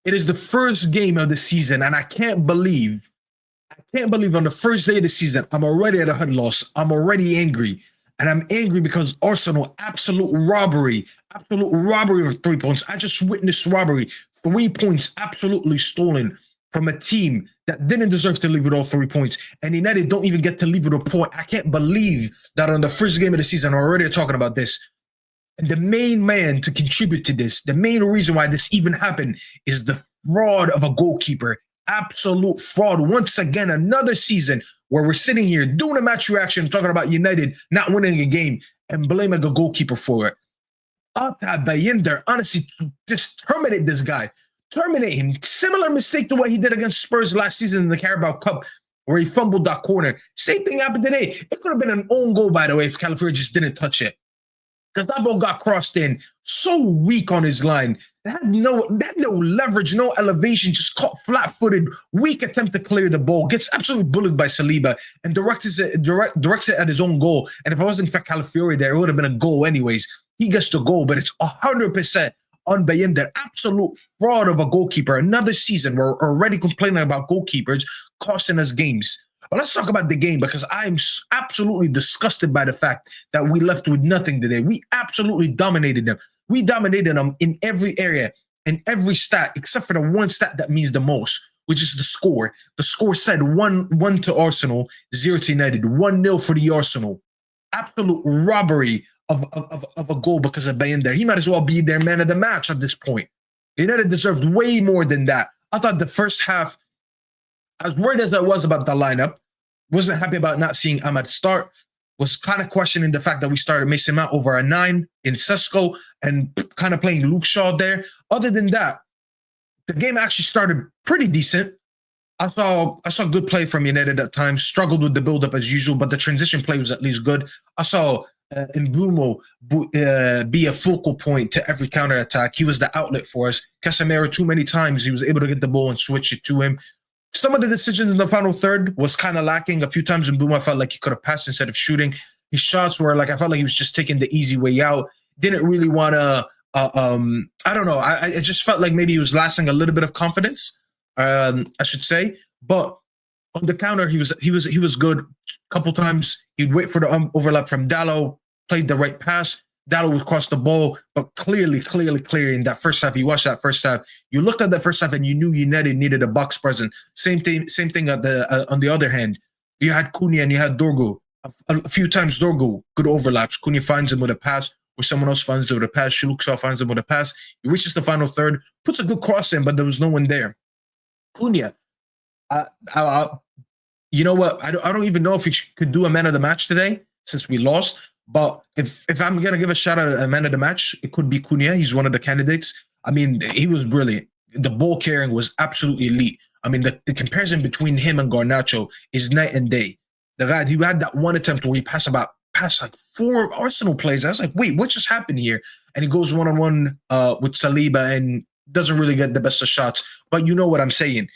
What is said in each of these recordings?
It is the first game of the season, and I can't believe on the first day of the season, I'm already at a HUD loss. I'm already angry. And I'm angry because Arsenal, absolute robbery of 3 points. I just witnessed robbery. 3 points absolutely stolen from a team that didn't deserve to leave with all 3 points. And United don't even get to leave with a point. I can't believe that on the first game of the season, I'm already talking about this. And the main man to contribute to this, the main reason why this even happened is the fraud of a goalkeeper. Absolute fraud. Once again, another season where we're sitting here doing a match reaction, talking about United not winning a game and blaming a goalkeeper for it. Bayender, honestly, just terminate this guy. Terminate him. Similar mistake to what he did against Spurs last season in the Carabao Cup, where he fumbled that corner. Same thing happened today. It could have been an own goal, by the way, if Calafiori just didn't touch it. Because that ball got crossed in, so weak on his line. That had no leverage, no elevation, just caught flat-footed, weak attempt to clear the ball, gets absolutely bullied by Saliba, and directs it at his own goal. And if it wasn't for Calafiori there, it would have been a goal anyways. He gets the goal, but it's 100% on Bayender. Absolute fraud of a goalkeeper. Another season, we're already complaining about goalkeepers costing us games. But let's talk about the game, because I'm absolutely disgusted by the fact that we left with nothing today. We absolutely dominated them. We dominated them in every area, in every stat, except for the one stat that means the most, which is the score. The score said 1-1 to Arsenal, 0 to United, 1-0 for the Arsenal. Absolute robbery of a goal because of Bayender. He might as well be their man of the match at this point. United deserved way more than that. I thought the first half, as worried as I was about the lineup, wasn't happy about not seeing Ahmad start, was kind of questioning the fact that we started Mason Mount over a 9 in Sesko and kind of playing Luke Shaw there. Other than that, the game actually started pretty decent. I saw good play from United at times, struggled with the build-up as usual, but the transition play was at least good. I saw Mbeumo be a focal point to every counter-attack. He was the outlet for us. Casemiro, too many times, he was able to get the ball and switch it to him. Some of the decisions in the final third was kind of lacking. A few times in Mbeumo, I felt like he could have passed instead of shooting. His shots were like, I felt like he was just taking the easy way out. Didn't really want to, I don't know. I just felt like maybe he was lacking a little bit of confidence, I should say. But on the counter, he was good. A couple times he'd wait for the overlap from Dalot, played the right pass. Dalot would cross the ball, but clearly in that first half, you watched that first half, you looked at that first half and you knew United needed a box presence. Same thing on the other hand. You had Cunha and you had Dorgu. A few times Dorgu, good overlaps. Cunha finds him with a pass, or someone else finds him with a pass. Luke Shaw finds him with a pass. He reaches the final third, puts a good cross in, but there was no one there. Cunha, you know what? I don't even know if he could do a man of the match today since we lost. But if I'm going to give a shout out a man of the match, it could be Cunha. He's one of the candidates. I mean, he was brilliant. The ball carrying was absolutely elite. I mean, the comparison between him and Garnacho is night and day. The guy, he had that one attempt where he passed like 4 Arsenal players. I was like, wait, what just happened here? And he goes one-on-one with Saliba and doesn't really get the best of shots. But you know what I'm saying.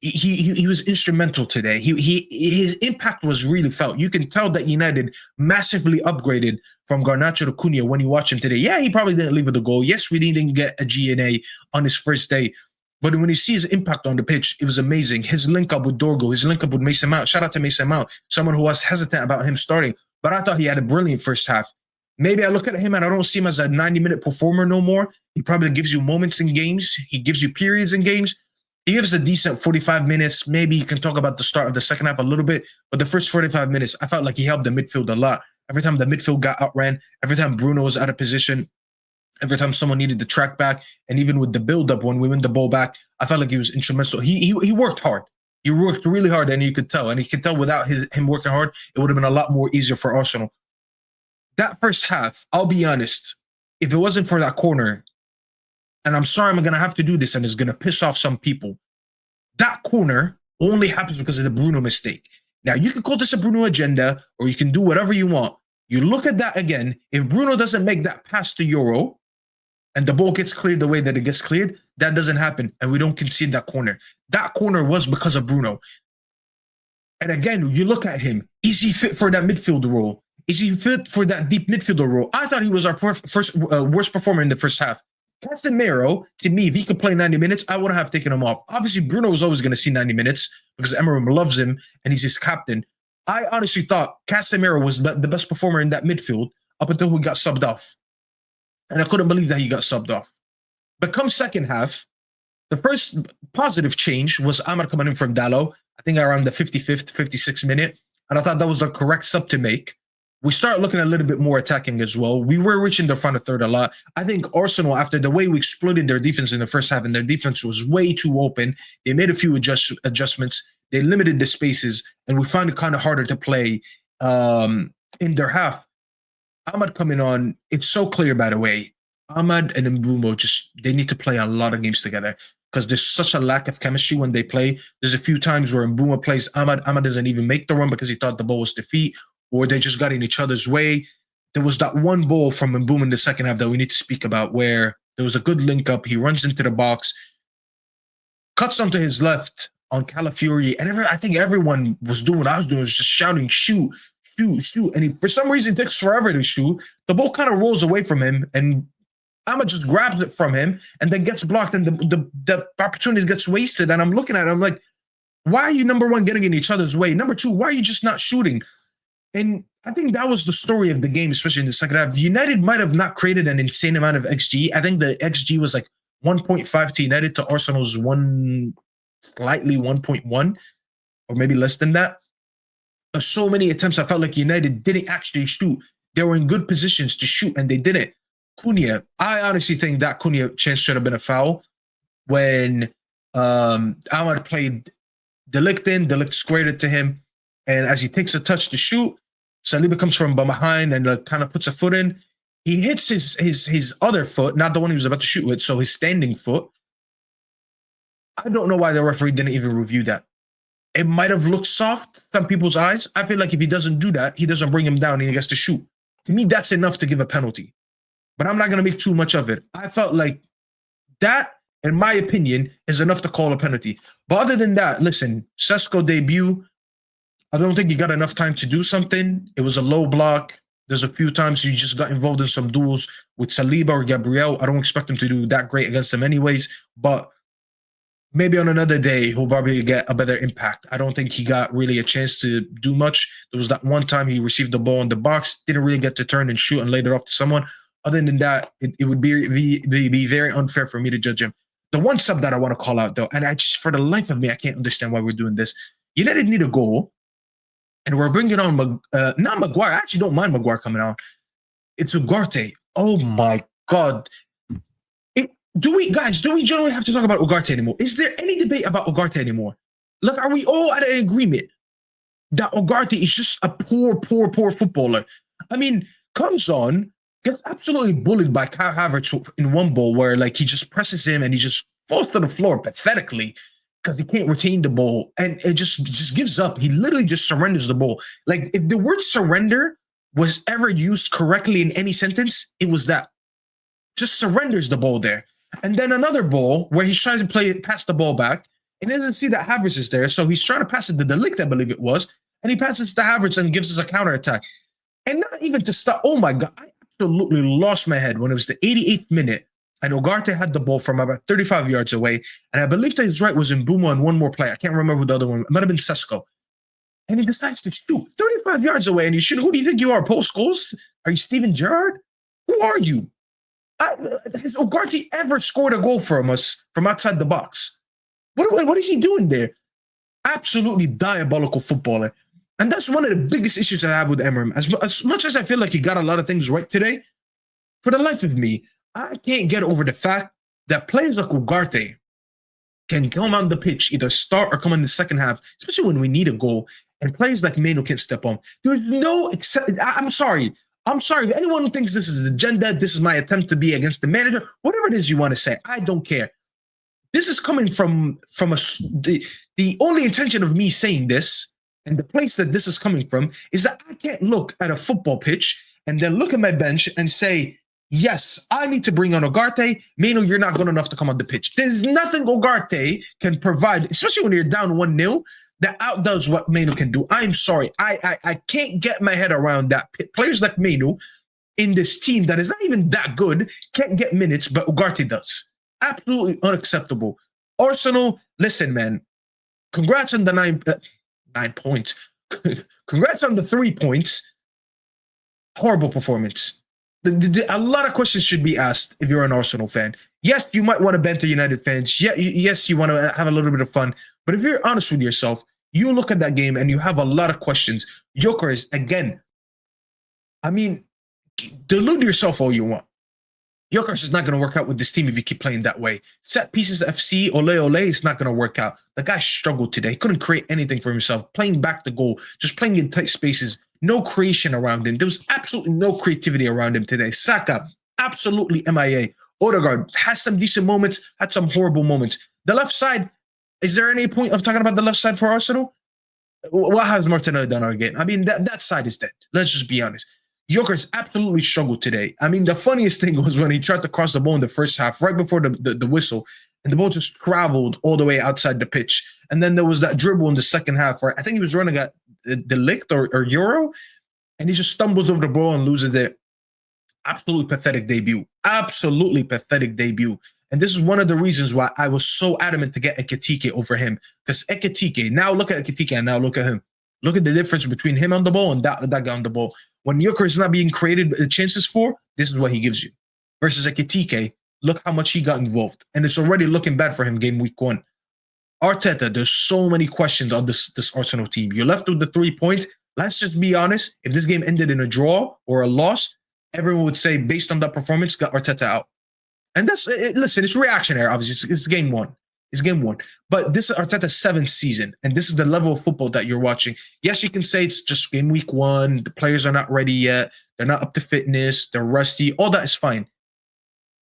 He was instrumental today. His impact was really felt. You can tell that United massively upgraded from Garnacho to Cunha when you watch him today. Yeah, he probably didn't leave with a goal. Yes, we didn't get a GNA on his first day. But when you see his impact on the pitch, it was amazing. His link up with Dorgu, his link up with Mason Mount. Shout out to Mason Mount, someone who was hesitant about him starting. But I thought he had a brilliant first half. Maybe I look at him and I don't see him as a 90-minute performer no more. He probably gives you moments in games. He gives you periods in games. He gives a decent 45 minutes. Maybe you can talk about the start of the second half a little bit. But the first 45 minutes, I felt like he helped the midfield a lot. Every time the midfield got outran, every time Bruno was out of position, every time someone needed to track back, and even with the build-up when we win the ball back, I felt like he was instrumental. He worked hard. He worked really hard, and you could tell. And you could tell without him working hard, it would have been a lot more easier for Arsenal. That first half, I'll be honest, if it wasn't for that corner, and I'm sorry I'm going to have to do this and it's going to piss off some people, that corner only happens because of the Bruno mistake. Now, you can call this a Bruno agenda, or you can do whatever you want. You look at that again. If Bruno doesn't make that pass to Euro and the ball gets cleared the way that it gets cleared, that doesn't happen, and we don't concede that corner. That corner was because of Bruno. And again, you look at him. Is he fit for that midfield role? Is he fit for that deep midfielder role? I thought he was our worst performer in the first half. Casemiro, to me, if he could play 90 minutes, I wouldn't have taken him off. Obviously, Bruno was always going to see 90 minutes because Emery loves him and he's his captain. I honestly thought Casemiro was the best performer in that midfield up until he got subbed off. And I couldn't believe that he got subbed off. But come second half, the first positive change was Ahmad coming in from Dalot, I think around the 55th, 56th minute. And I thought that was the correct sub to make. We start looking a little bit more attacking as well. We were reaching the front of third a lot. I think Arsenal, after the way we exploited their defense in the first half, and their defense was way too open, they made a few adjustments. They limited the spaces, and we found it kind of harder to play in their half. Ahmad coming on, it's so clear, by the way. Ahmad and Mbeumo, they need to play a lot of games together because there's such a lack of chemistry when they play. There's a few times where Mbeumo plays Ahmad. Ahmad doesn't even make the run because he thought the ball was defeat, or they just got in each other's way. There was that one ball from Mbeumo in the second half that we need to speak about where there was a good link up. He runs into the box, cuts onto his left on Calafiori, and I think everyone was doing what I was doing, was just shouting, shoot, shoot, shoot. And he, for some reason, takes forever to shoot. The ball kind of rolls away from him, and Ahmad just grabs it from him and then gets blocked, and the opportunity gets wasted. And I'm looking at it, I'm like, why are you, number one, getting in each other's way? Number two, why are you just not shooting? And I think that was the story of the game, especially in the second half. United might have not created an insane amount of XG. I think the XG was like 1.5 to United to Arsenal's slightly 1.1, or maybe less than that. But so many attempts, I felt like United didn't actually shoot. They were in good positions to shoot, and they didn't. Cunha, I honestly think that Cunha chance should have been a foul when Ahmad played De Ligt in. De Ligt squared it to him, and as he takes a touch to shoot, Saliba comes from behind and kind of puts a foot in. He hits his other foot, not the one he was about to shoot with, so his standing foot. I don't know why the referee didn't even review that. It might have looked soft in some people's eyes. I feel like if he doesn't do that, he doesn't bring him down and he gets to shoot. To me, that's enough to give a penalty. But I'm not going to make too much of it. I felt like that, in my opinion, is enough to call a penalty. But other than that, listen, Sesko debut, I don't think he got enough time to do something. It was a low block. There's a few times he just got involved in some duels with Saliba or Gabriel. I don't expect him to do that great against them anyways, but maybe on another day, he'll probably get a better impact. I don't think he got really a chance to do much. There was that one time he received the ball in the box, didn't really get to turn and shoot and laid it off to someone. Other than that, it would be very unfair for me to judge him. The one sub that I want to call out, though, and I just, for the life of me, I can't understand why we're doing this. United need a goal, and we're bringing on, not Maguire. I actually don't mind Maguire coming out. It's Ugarte. Oh, my God. Do we generally have to talk about Ugarte anymore? Is there any debate about Ugarte anymore? Look, are we all at an agreement that Ugarte is just a poor footballer? I mean, comes on, gets absolutely bullied by Kai Havertz in one ball where like he just presses him and he just falls to the floor pathetically because he can't retain the ball, and it just gives up. He literally just surrenders the ball. Like, if the word surrender was ever used correctly in any sentence, it was that. Just surrenders the ball there. And then another ball where he's trying to pass the ball back, and he doesn't see that Havertz is there, so he's trying to pass it to De Ligt, I believe it was, and he passes to Havertz and gives us a counterattack. And not even to stop. Oh my God, I absolutely lost my head when it was the 88th minute, and Ugarte had the ball from about 35 yards away, and I believe that his right was Mbeumo and one more play. I can't remember who the other one. It might have been Sesko. And he decides to shoot 35 yards away, and you shoot. Who do you think you are, Paul Scholes? Are you Steven Gerrard? Who are you? Has Ugarte ever scored a goal from us from outside the box? What is he doing there? Absolutely diabolical footballer. And that's one of the biggest issues I have with Emery. As much as I feel like he got a lot of things right today, for the life of me, I can't get over the fact that players like Ugarte can come on the pitch, either start or come in the second half, especially when we need a goal, and players like Meno can step on. There's no I'm sorry. If anyone thinks this is an agenda, this is my attempt to be against the manager, whatever it is you want to say, I don't care. This is coming from the only intention of me saying this, and the place that this is coming from, is that I can't look at a football pitch and then look at my bench and say, yes, I need to bring on Ugarte. Meno, you're not good enough to come on the pitch. There's nothing Ugarte can provide, especially when you're down 1-0, that outdoes what Meno can do. I'm sorry. I can't get my head around that. Players like Meno in this team that is not even that good, can't get minutes, but Ugarte does. Absolutely unacceptable. Arsenal, listen, man, congrats on the 9 points. Congrats on the 3 points. Horrible performance. A lot of questions should be asked if you're an Arsenal fan. Yes, you might want to banter United fans. Yeah, yes, you want to have a little bit of fun. But if you're honest with yourself, you look at that game and you have a lot of questions. Gyökeres, again, I mean, delude yourself all you want. Gyökeres is not going to work out with this team if you keep playing that way. Set pieces FC, ole, it's not going to work out. The guy struggled today. He couldn't create anything for himself. Playing back the goal, just playing in tight spaces. No creation around him. There was absolutely no creativity around him today. Saka, absolutely MIA. Odegaard has some decent moments, had some horrible moments. The left side, is there any point of talking about the left side for Arsenal? What has Martinelli done our game? I mean, that side is dead. Let's just be honest. Gyökeres absolutely struggled today. I mean, the funniest thing was when he tried to cross the ball in the first half, right before the whistle, and the ball just traveled all the way outside the pitch. And then there was that dribble in the second half where I think he was running at the Ligt or Euro, and he just stumbles over the ball and loses it. Absolutely pathetic debut. Absolutely pathetic debut. And this is one of the reasons why I was so adamant to get Ekitike over him. Because Ekitike, now look at Ekitike and now look at him. Look at the difference between him on the ball and that guy on the ball. When Gyökeres is not being created chances for, this is what he gives you. Versus Ekitike, look how much he got involved. And it's already looking bad for him game week 1. Arteta, there's so many questions on this Arsenal team. You're left with the 3 points. Let's just be honest. If this game ended in a draw or a loss, everyone would say, based on that performance, got Arteta out. And that's, listen, it's reactionary, obviously. It's game 1. It's game 1. But this is Arteta's 7th season, and this is the level of football that you're watching. Yes, you can say it's just game week 1. The players are not ready yet. They're not up to fitness. They're rusty. All that is fine.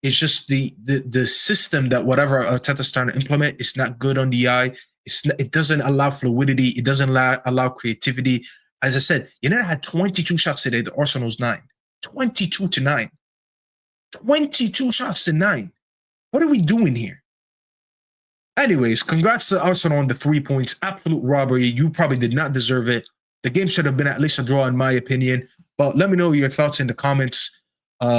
It's just the system that whatever Arteta's trying to implement, it's not good on the eye. It doesn't allow fluidity. It doesn't allow creativity. As I said, United had 22 shots today. The Arsenal's 9. 22 to 9. 22 shots to 9. What are we doing here? Anyways, congrats to Arsenal on the 3 points. Absolute robbery. You probably did not deserve it. The game should have been at least a draw, in my opinion. But let me know your thoughts in the comments. Leave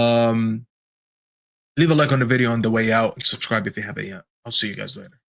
a like on the video on the way out and subscribe if you haven't yet. I'll see you guys later.